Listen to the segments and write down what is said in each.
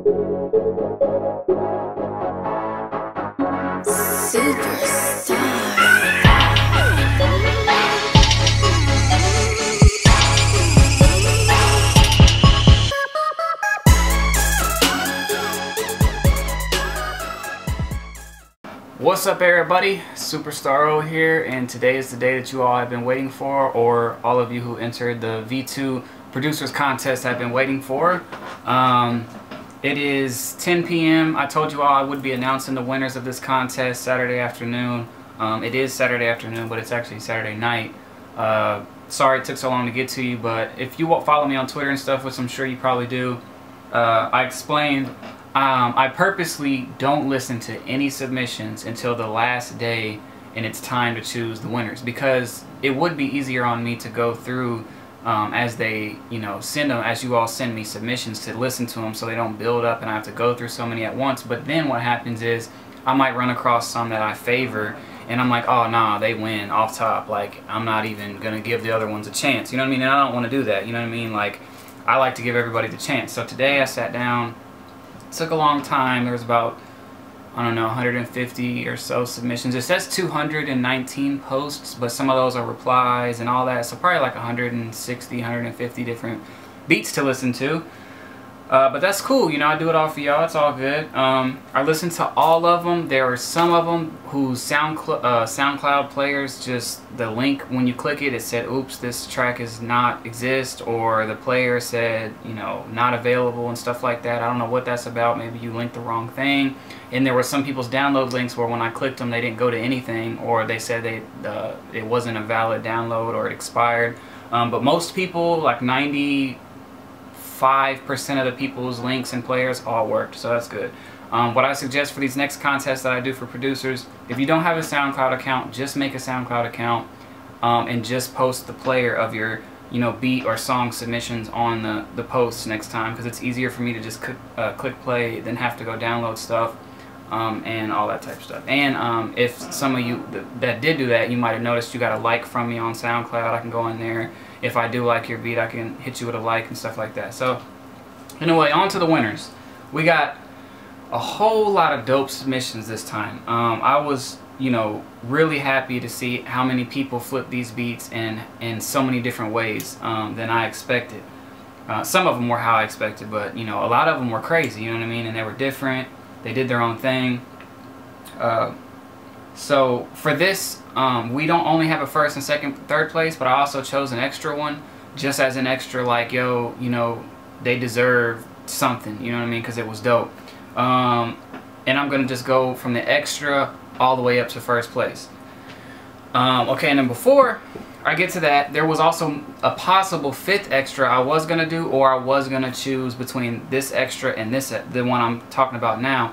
What's up everybody, Superstar here, and today is the day that you all have been waiting for, or all of you who entered the V2 Producers Contest have been waiting for. It is 10 p.m. I told you all I would be announcing the winners of this contest Saturday afternoon. It is Saturday afternoon, but it's actually Saturday night. Sorry it took so long to get to you, but if you follow me on Twitter and stuff, which I'm sure you probably do, I explained I purposely don't listen to any submissions until the last day and it's time to choose the winners, because it would be easier on me to go through as they, send them, as you all send me submissions, to listen to them so they don't build up and I have to go through so many at once. But then what happens is I might run across some that I favor and I'm like, oh nah, they win off top, like I'm not even gonna give the other ones a chance, you know what I mean? And I don't want to do that, you know what I mean? Like, I like to give everybody the chance. So today I sat down. Took a long time. There was about, I don't know, 150 or so submissions. It says 219 posts, but some of those are replies and all that, so probably like 160, 150 different beats to listen to. But that's cool, I do it all for y'all. It's all good. I listened to all of them. There were some of them whose SoundCloud players, just the link, when you click it, it said, oops, this track does not exist, or the player said, not available and stuff like that. I don't know what that's about. Maybe you linked the wrong thing. And there were some people's download links where when I clicked them, they didn't go to anything, or they said it wasn't a valid download or it expired. But most people, like 95% of the people's links and players all worked, so that's good. What I suggest for these next contests that I do for producers, if you don't have a SoundCloud account, just make a SoundCloud account and just post the player of your beat or song submissions on the posts next time, because it's easier for me to just click play than have to go download stuff and all that type of stuff. And if some of you that did do that, you might have noticed you got a like from me on SoundCloud. I can go in there. If I do like your beat, I can hit you with a like and stuff like that. So anyway, on to the winners. We got a whole lot of dope submissions this time. I was, really happy to see how many people flip these beats in so many different ways than I expected. Some of them were how I expected, but a lot of them were crazy, you know what I mean? And they were different. They did their own thing. So for this, we don't only have a first and second, third place, but I also chose an extra one, just as an extra, like, yo, they deserve something, you know what I mean, because it was dope. And I'm gonna just go from the extra all the way up to first place. Okay, and then before I get to that, there was also a possible fifth extra I was gonna do, or I was gonna choose between this extra and the one I'm talking about now.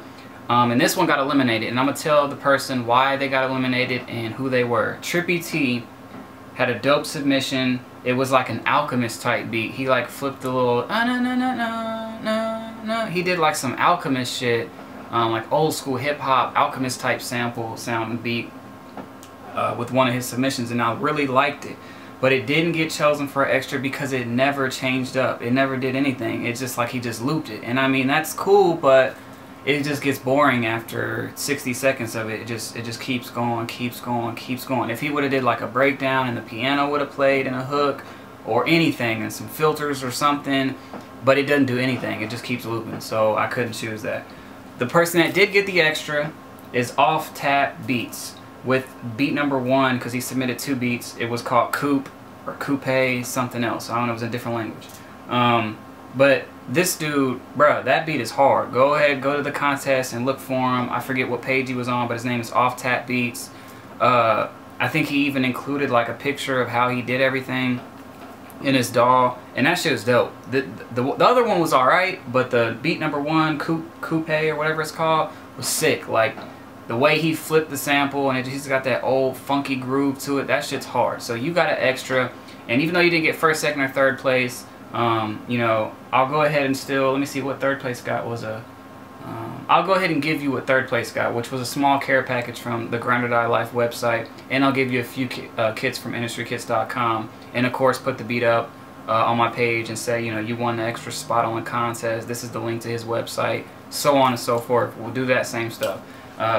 And this one got eliminated, and I'm gonna tell the person why they got eliminated and who they were. Trippy T had a dope submission. It was like an Alchemist type beat. He like flipped the little no. He did like some Alchemist shit, like old school hip hop Alchemist type sample sound and beat with one of his submissions, and I really liked it. But it didn't get chosen for extra because it never changed up. It never did anything. It's just like he just looped it, and I mean that's cool, but it just gets boring after 60 seconds of it. It just keeps going. If he would have did like a breakdown and the piano would have played and a hook or anything and some filters or something, but it doesn't do anything. It just keeps looping, so I couldn't choose that. The person that did get the extra is Off Tap Beats with beat number 1, because he submitted 2 beats. It was called Coupe or Coupe something else. I don't know, it was a different language. But this dude, bruh, that beat is hard. Go ahead, go to the contest and look for him. I forget what page he was on, but his name is Off Tap Beats. I think he even included like a picture of how he did everything in his DAW, and that shit was dope. The other one was alright, but the beat number 1, Coupe or whatever it's called, was sick. Like, the way he flipped the sample, and he's got that old funky groove to it, that shit's hard. So you got an extra, and even though you didn't get first, second, or third place, I'll go ahead and still, let me see what third place got was a, I'll go ahead and give you what third place got, which was a small care package from the Grind or Die Life website, and I'll give you a few kits from IndustryKits.com, and of course put the beat up on my page and say, you know, you won the extra spot on the contest. This is the link to his website, so on and so forth. We'll do that same stuff.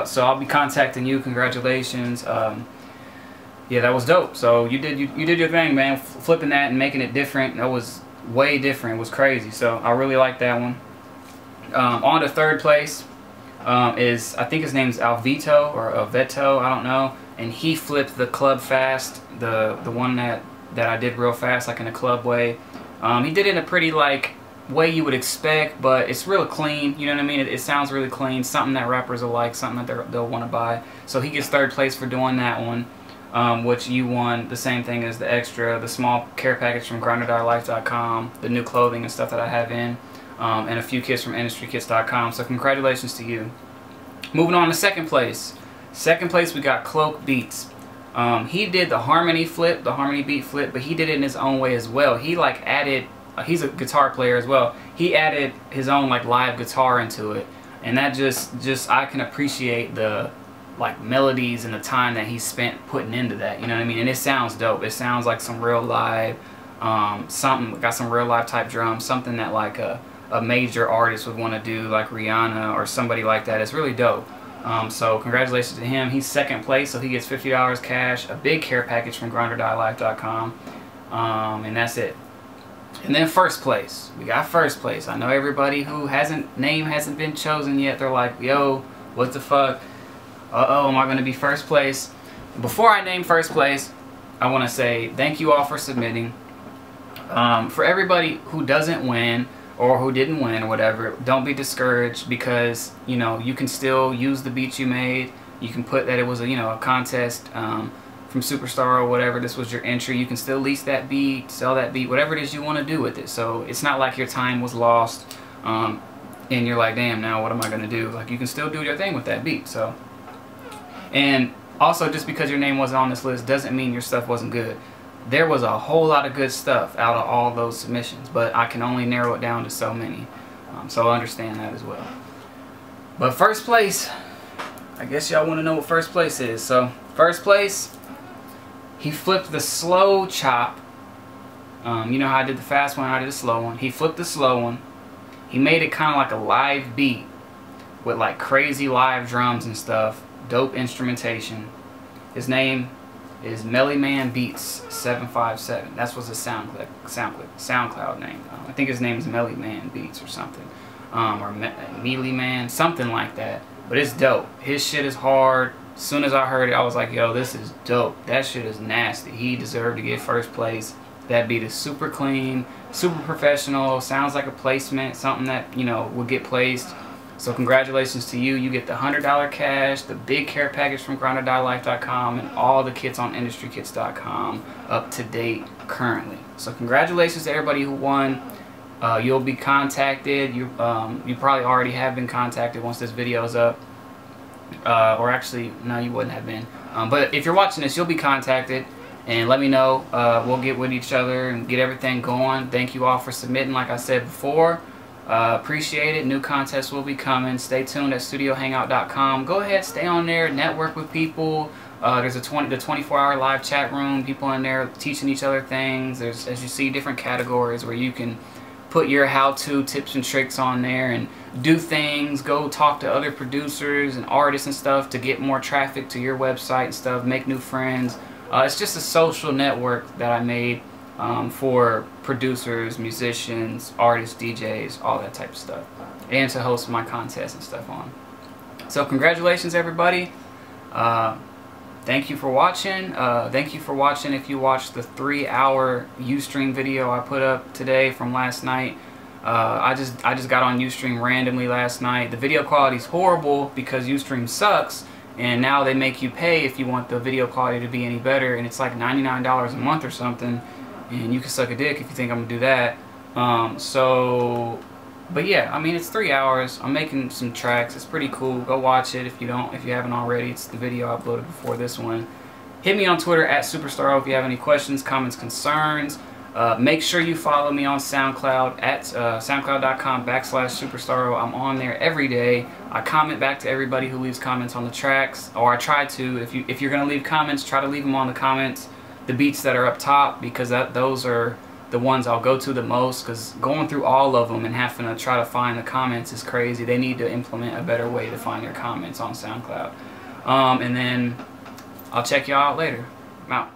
So I'll be contacting you. Congratulations. Yeah, that was dope. So you did your thing, man. Flipping that and making it different. That was way different. It was crazy. So I really like that one. On to third place is, I think his name's Alvito or Alveto, I don't know. And he flipped the club fast, the one that I did real fast, like in a club way. He did it in a pretty like way you would expect, but it's real clean. You know what I mean? It sounds really clean. Something that rappers will like, something that they'll want to buy. So he gets third place for doing that one. Which you won the same thing as the extra, the small care package from GrinderDieLife.com, the new clothing and stuff that I have in, and a few kits from IndustryKits.com. So congratulations to you. Moving on to second place. Second place we got Cloak Beats. He did the harmony flip, the harmony beat flip, but he did it in his own way as well. He like added, he's a guitar player as well. He added his own like live guitar into it, and that just I can appreciate the like melodies and the time that he spent putting into that, you know what I mean? And it sounds dope. It sounds like some real live, something, got some real live type drums, something that like a major artist would want to do, like Rihanna or somebody like that. It's really dope. So congratulations to him. He's second place, so he gets $50 cash, a big care package from GrinderDieLife.com, and that's it. And then first place, we got first place. I know everybody who name hasn't been chosen yet, they're like, yo, what the fuck? Uh-oh, am I going to be first place? Before I name first place, I want to say thank you all for submitting. For everybody who doesn't win or who didn't win or whatever, don't be discouraged, because, you know, you can still use the beats you made. You can put that it was a, you know, a contest from Superstar or whatever. This was your entry. You can still lease that beat, sell that beat, whatever it is you want to do with it. So it's not like your time was lost and you're like, damn, now what am I going to do? Like, you can still do your thing with that beat. So. And also, just because your name wasn't on this list doesn't mean your stuff wasn't good. There was a whole lot of good stuff out of all those submissions, but I can only narrow it down to so many. So I understand that as well. But first place, I guess y'all want to know what first place is. So first place, he flipped the slow chop. You know how I did the fast one, I did the slow one. He flipped the slow one. He made it kind of like a live beat with like crazy live drums and stuff. Dope instrumentation. His name is Mellyman Beats 757. That's what's his SoundCloud name. I think his name is Mellyman Beats or something, or Mealy Man, something like that. But it's dope. His shit is hard. As soon as I heard it, I was like, yo, this is dope. That shit is nasty. He deserved to get first place. That beat is super clean, super professional. Sounds like a placement, something that, you know, will get placed. So congratulations to you. You get the $100 cash, the big care package from GrinderDieLife.com, and all the kits on IndustryKits.com up to date currently. So congratulations to everybody who won. You'll be contacted. You probably already have been contacted once this video is up. Or actually, no, you wouldn't have been. But if you're watching this, you'll be contacted. And let me know. We'll get with each other and get everything going. Thank you all for submitting, like I said before. Appreciate it. New contests will be coming. Stay tuned at StudioHangout.com. Go ahead, stay on there, network with people. There's the 24-hour live chat room. People in there teaching each other things. There's, as you see, different categories where you can put your how-to tips and tricks on there and do things. Go talk to other producers and artists and stuff to get more traffic to your website and stuff. Make new friends. It's just a social network that I made for producers, musicians, artists, DJs, all that type of stuff, and to host my contests and stuff on. So congratulations, everybody. Thank you for watching. Thank you for watching if you watched the 3-hour Ustream video I put up today from last night. I just got on Ustream randomly last night. The video quality is horrible because Ustream sucks, and now they make you pay if you want the video quality to be any better, and it's like $99 a month or something. And you can suck a dick if you think I'm gonna do that. But yeah, I mean, it's 3 hours. I'm making some tracks. It's pretty cool. Go watch it if you haven't already. It's the video I uploaded before this one. Hit me on Twitter at Superstar if you have any questions, comments, concerns. Make sure you follow me on SoundCloud at soundcloud.com/Superstar. I'm on there every day. I comment back to everybody who leaves comments on the tracks, or I try to. If you're gonna leave comments, try to leave them on the comments. The beats that are up top, because those are the ones I'll go to the most, because going through all of them and having to try to find the comments is crazy. They need to implement a better way to find your comments on SoundCloud. And then I'll check y'all out later. I'm out.